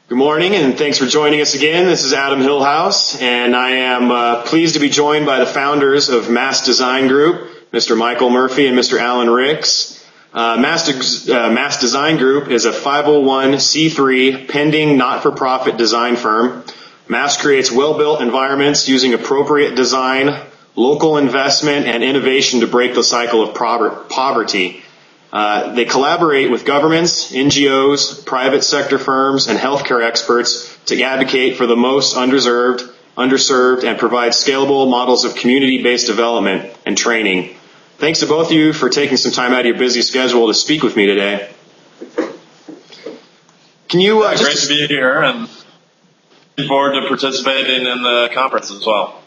Good morning, and thanks for joining us again. This is Adam Hillhouse, and I am pleased to be joined by the founders of Mass Design Group, Mr. Michael Murphy and Mr. Alan Ricks. Mass Design Group is a 501c3 pending not-for-profit design firm. Mass creates well-built environments using appropriate design, local investment, and innovation to break the cycle of poverty. They collaborate with governments, NGOs, private sector firms, and healthcare experts to advocate for the most underserved, and provide scalable models of community-based development and training. Thanks to both of you for taking some time out of your busy schedule to speak with me today. Can you great to be here, and looking forward to participating in the conference as well.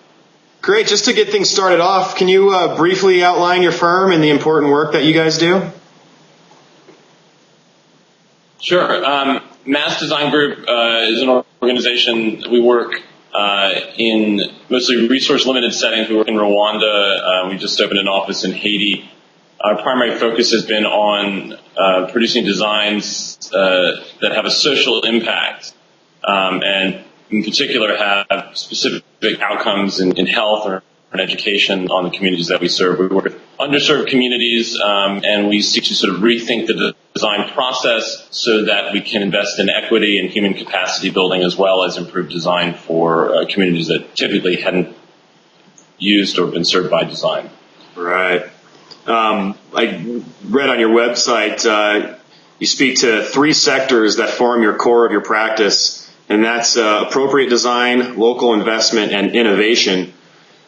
Great. Just to get things started off, can you briefly outline your firm and the important work that you guys do? Sure. Mass Design Group is an organization. We work in mostly resource-limited settings. We work in Rwanda. We just opened an office in Haiti. Our primary focus has been on producing designs that have a social impact, and in particular have specific outcomes in health or in education on the communities that we serve. We work with underserved communities, and we seek to sort of rethink the design process so that we can invest in equity and human capacity building, as well as improve design for communities that typically hadn't used or been served by design. Right. I read on your website you speak to three sectors that form your core of your practice, and that's appropriate design, local investment, and innovation.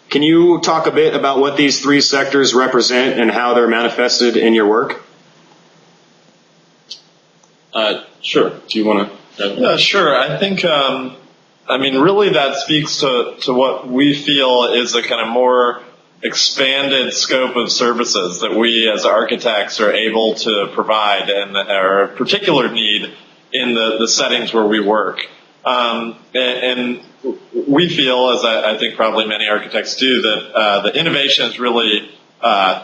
Can you talk a bit about what these three sectors represent and how they're manifested in your work? Sure. Do you want to? Yeah, sure. I think, really that speaks to what we feel is a kind of more expanded scope of services that we as architects are able to provide and are a particular need in the settings where we work. And we feel, as I think probably many architects do, that the innovation is really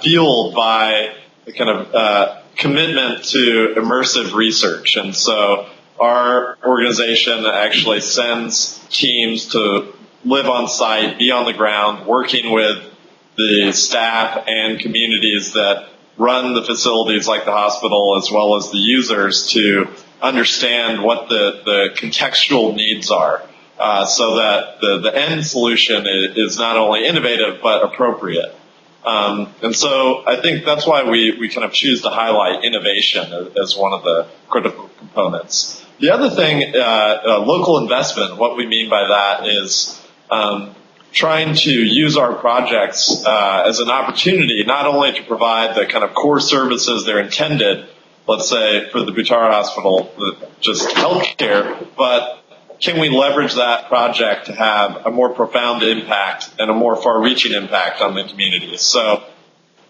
fueled by the kind of commitment to immersive research. And so our organization actually sends teams to live on site, be on the ground, working with the staff and communities that run the facilities like the hospital, as well as the users, to understand what the contextual needs are, so that the end solution is not only innovative but appropriate. And so I think that's why we kind of choose to highlight innovation as one of the critical components. The other thing, local investment, what we mean by that is trying to use our projects as an opportunity not only to provide the kind of core services they're intended, let's say for the Butaro Hospital, just healthcare, but can we leverage that project to have a more profound impact and a more far-reaching impact on the communities? So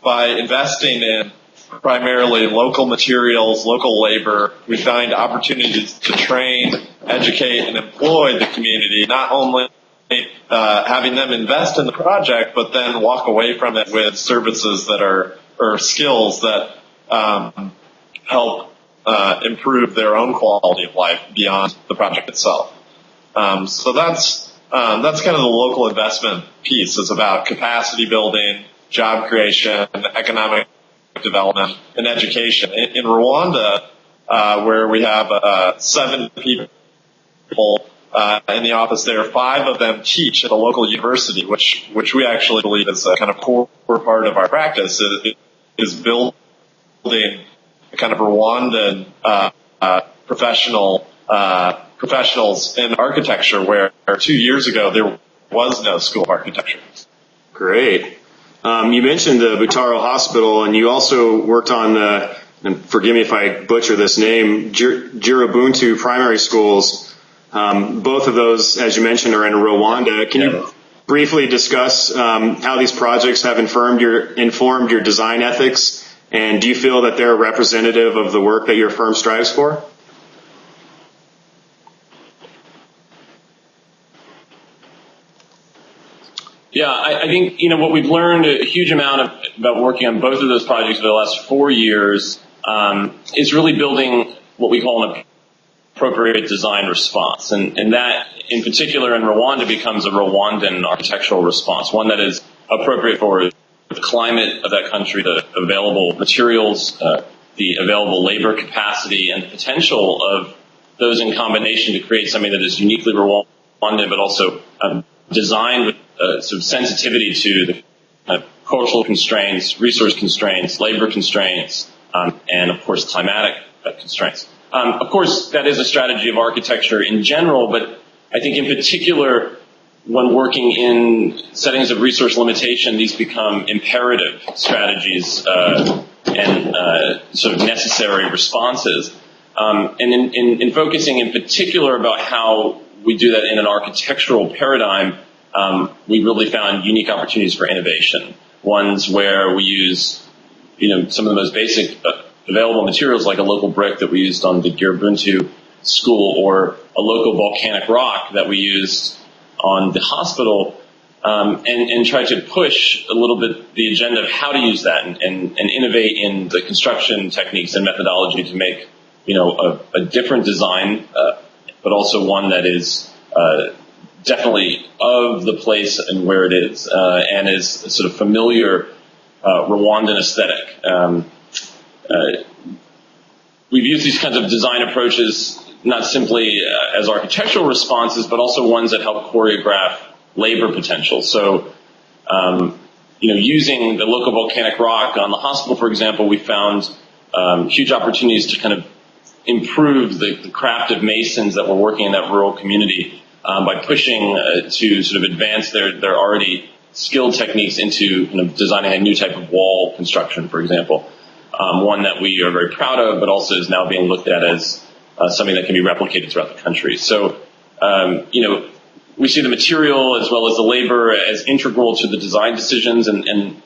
by investing in primarily local materials, local labor, we find opportunities to train, educate, and employ the community, not only having them invest in the project, but then walk away from it with services that or skills that help improve their own quality of life beyond the project itself. So that's kind of the local investment piece. It's about capacity building, job creation, economic development, and education. In Rwanda, where we have 7 people in the office there, 5 of them teach at a local university, which we actually believe is a kind of core part of our practice. It is building a kind of Rwandan professionals in architecture, where 2 years ago there was no school of architecture. Great. You mentioned the Butaro Hospital, and you also worked on the, and forgive me if I butcher this name, Girubuntu primary schools. Both of those, as you mentioned, are in Rwanda. Can you briefly discuss how these projects have informed your design ethics, and do you feel that they're representative of the work that your firm strives for? Yeah, I think, what we've learned a huge amount about working on both of those projects for the last 4 years is really building what we call an appropriate design response. And that, in particular, in Rwanda becomes a Rwandan architectural response, one that is appropriate for the climate of that country, the available materials, the available labor capacity, and the potential of those in combination to create something that is uniquely Rwandan, but also designed with sort of sensitivity to the cultural constraints, resource constraints, labor constraints, and of course climatic constraints. Of course, that is a strategy of architecture in general, but I think in particular, when working in settings of resource limitation, these become imperative strategies and sort of necessary responses. And in focusing in particular about how we do that in an architectural paradigm, we really found unique opportunities for innovation. Ones where we use, some of the most basic available materials, like a local brick that we used on the Giribuntu school, or a local volcanic rock that we used on the hospital, and try to push a little bit the agenda of how to use that and innovate in the construction techniques and methodology to make, a different design, but also one that is definitely of the place and where it is, and is a sort of familiar Rwandan aesthetic. We've used these kinds of design approaches not simply as architectural responses, but also ones that help choreograph labor potential. So, using the local volcanic rock on the hospital, for example, we found huge opportunities to kind of improve the craft of masons that were working in that rural community by pushing to sort of advance their already skilled techniques into kind of designing a new type of wall construction, for example. One that we are very proud of, but also is now being looked at as something that can be replicated throughout the country. So, we see the material as well as the labor as integral to the design decisions and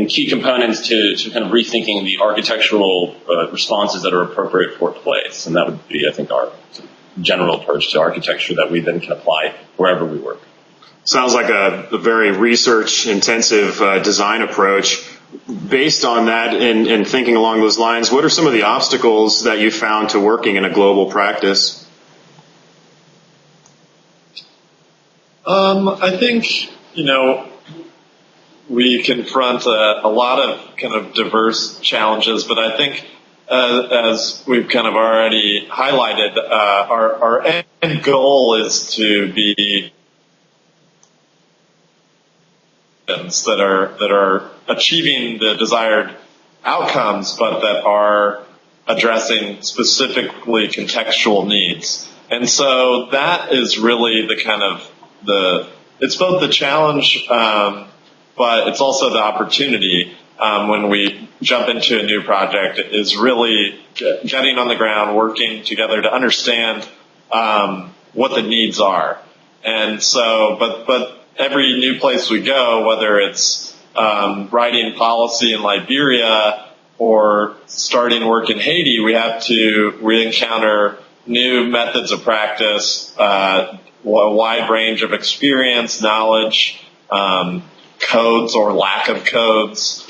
key components to kind of rethinking the architectural responses that are appropriate for place. And that would be, I think, our general approach to architecture that we then can apply wherever we work. Sounds like a very research-intensive design approach. Based on that and thinking along those lines, what are some of the obstacles that you found to working in a global practice? I think, we confront a lot of kind of diverse challenges, but I think as we've kind of already highlighted, our end goal is to be that are achieving the desired outcomes, but that are addressing specifically contextual needs. And so that is really the kind of it's both the challenge, but it's also the opportunity when we jump into a new project, is really getting on the ground, working together to understand what the needs are. And so, but every new place we go, whether it's writing policy in Liberia or starting work in Haiti, we encounter new methods of practice, a wide range of experience, knowledge, codes or lack of codes,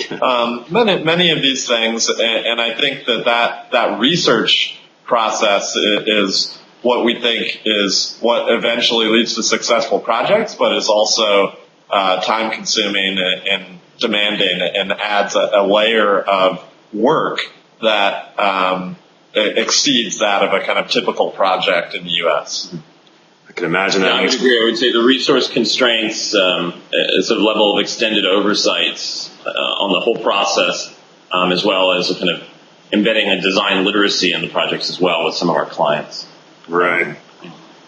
many of these things. And I think that research process is what we think is what eventually leads to successful projects, but is also time consuming and demanding, and adds a layer of work that exceeds that of a kind of typical project in the U.S. I can imagine that. I would agree. I would say the resource constraints, a sort of level of extended oversights on the whole process, as well as a kind of embedding a design literacy in the projects as well with some of our clients. Right.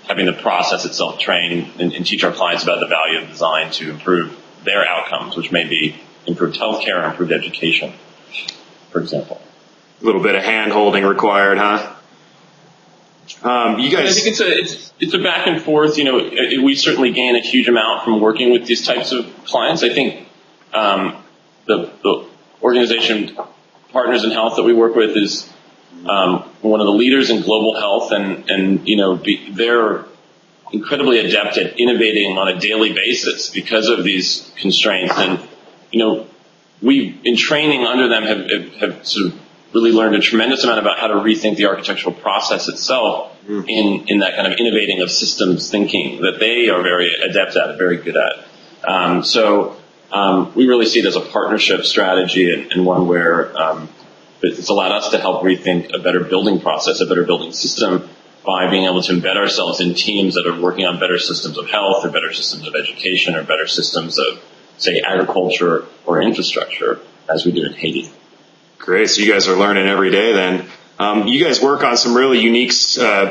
Having the process itself train and teach our clients about the value of design to improve their outcomes, which may be improved healthcare, improved education, for example. A little bit of hand-holding required, huh? You guys, I think it's a back and forth. We certainly gain a huge amount from working with these types of clients. I think the organization Partners in Health that we work with is one of the leaders in global health, and they're incredibly adept at innovating on a daily basis because of these constraints. And we, in training under them, have sort of really learned a tremendous amount about how to rethink the architectural process itself in that kind of innovating of systems thinking that they are very adept at, very good at. So we really see it as a partnership strategy and one where it's allowed us to help rethink a better building process, a better building system by being able to embed ourselves in teams that are working on better systems of health or better systems of education or better systems of, say, agriculture or infrastructure as we do in Haiti. Great. So you guys are learning every day then. You guys work on some really unique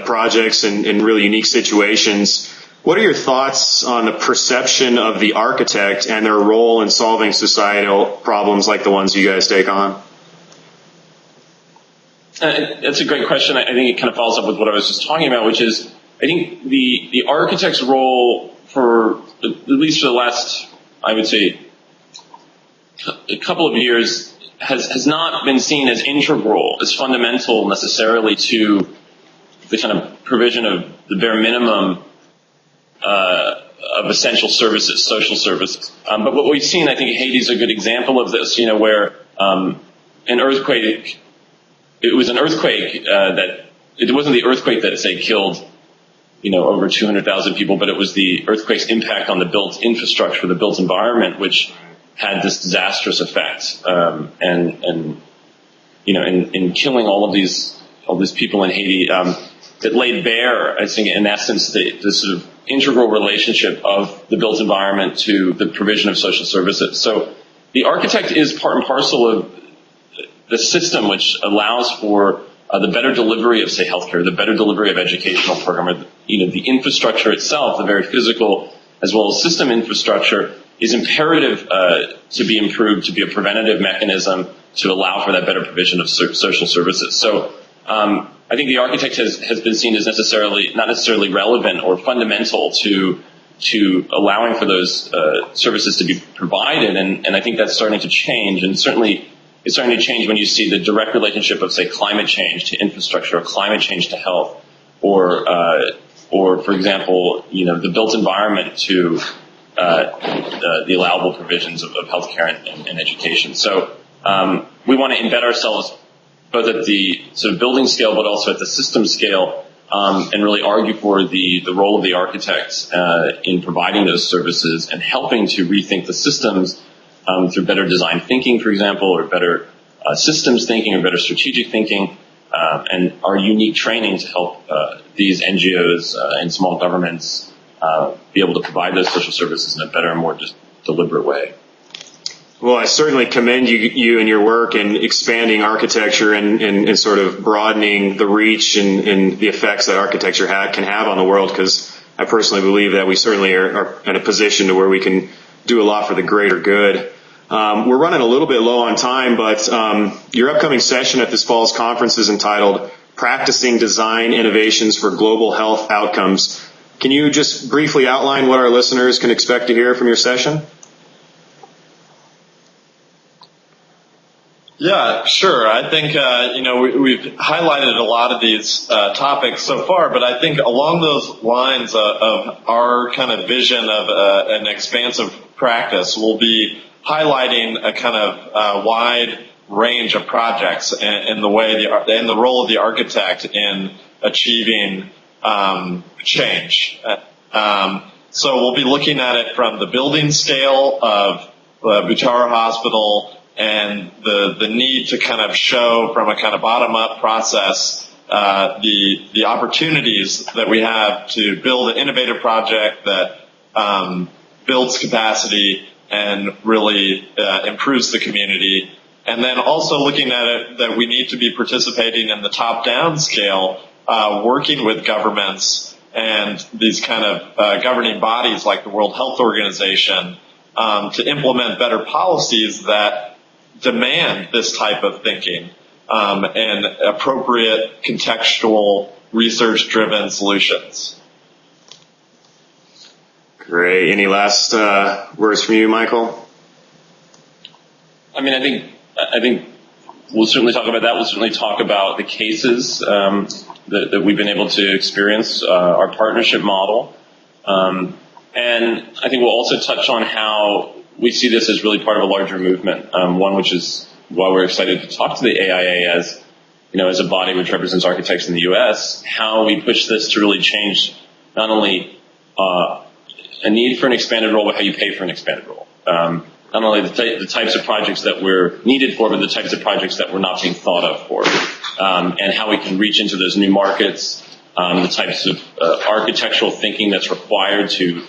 projects and really unique situations. What are your thoughts on the perception of the architect and their role in solving societal problems like the ones you guys take on? That's a great question. I think it kind of follows up with what I was just talking about, which is I think the architect's role for, at least for the last, I would say, a couple of years has not been seen as integral, as fundamental necessarily to the kind of provision of the bare minimum of essential services, social services. But what we've seen, I think Haiti is a good example of this, where an earthquake, it was an earthquake that, it wasn't the earthquake that, say, killed, over 200,000 people, but it was the earthquake's impact on the built infrastructure, the built environment, which had this disastrous effect, and in killing all of these people in Haiti, it laid bare, I think, in essence, the sort of integral relationship of the built environment to the provision of social services. So the architect is part and parcel of the system which allows for the better delivery of, say, healthcare, the better delivery of educational program, or the infrastructure itself, the very physical as well as system infrastructure, is imperative to be improved, to be a preventative mechanism to allow for that better provision of social services. So I think the architect has been seen as not necessarily relevant or fundamental to allowing for those services to be provided, and I think that's starting to change, and certainly it's starting to change when you see the direct relationship of, say, climate change to infrastructure, or climate change to health, or for example, the built environment to the allowable provisions of healthcare and education. So we want to embed ourselves both at the sort of building scale, but also at the system scale, and really argue for the role of the architect in providing those services and helping to rethink the systems through better design thinking, for example, or better systems thinking, or better strategic thinking, and our unique training to help these NGOs and small governments be able to provide those social services in a better and more deliberate way. Well, I certainly commend you and your work in expanding architecture and sort of broadening the reach and the effects that architecture can have on the world, because I personally believe that we certainly are in a position to where we can do a lot for the greater good. We're running a little bit low on time, but your upcoming session at this fall's conference is entitled Practicing Design Innovations for Global Health Outcomes. Can you just briefly outline what our listeners can expect to hear from your session? Yeah, sure. I think, we've highlighted a lot of these topics so far, but I think along those lines of our kind of vision of an expansive practice, we'll be highlighting a kind of wide range of projects and the role of the architect in achieving change. So we'll be looking at it from the building scale of Butara Hospital and the need to kind of show from a kind of bottom-up process the opportunities that we have to build an innovative project that builds capacity and really improves the community. And then also looking at it that we need to be participating in the top-down scale, working with governments and these kind of governing bodies like the World Health Organization to implement better policies that demand this type of thinking and appropriate contextual research-driven solutions. Great. Any last words from you, Michael? I mean, I think we'll certainly talk about that. We'll certainly talk about the cases that we've been able to experience, our partnership model. And I think we'll also touch on how we see this as really part of a larger movement, one which is why we're excited to talk to the AIA as, as a body which represents architects in the U.S., how we push this to really change not only a need for an expanded role, but how you pay for an expanded role. Not only the types of projects that we're needed for, but the types of projects that we're not being thought of for, and how we can reach into those new markets, the types of architectural thinking that's required to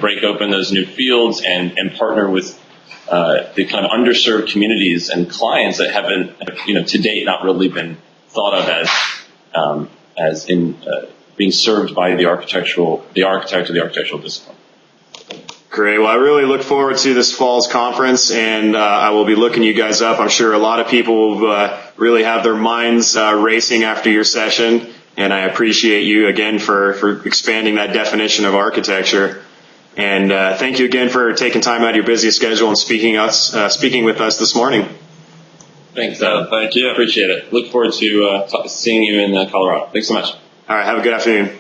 break open those new fields and partner with the kind of underserved communities and clients that haven't, to date not really been thought of as being served by the architect or the architectural discipline. Great. Well, I really look forward to this fall's conference, and I will be looking you guys up. I'm sure a lot of people will really have their minds racing after your session, and I appreciate you again for expanding that definition of architecture. And thank you again for taking time out of your busy schedule and speaking with us this morning. Thanks, Adam. Thank you. Appreciate it. Look forward to seeing you in Colorado. Thanks so much. All right. Have a good afternoon.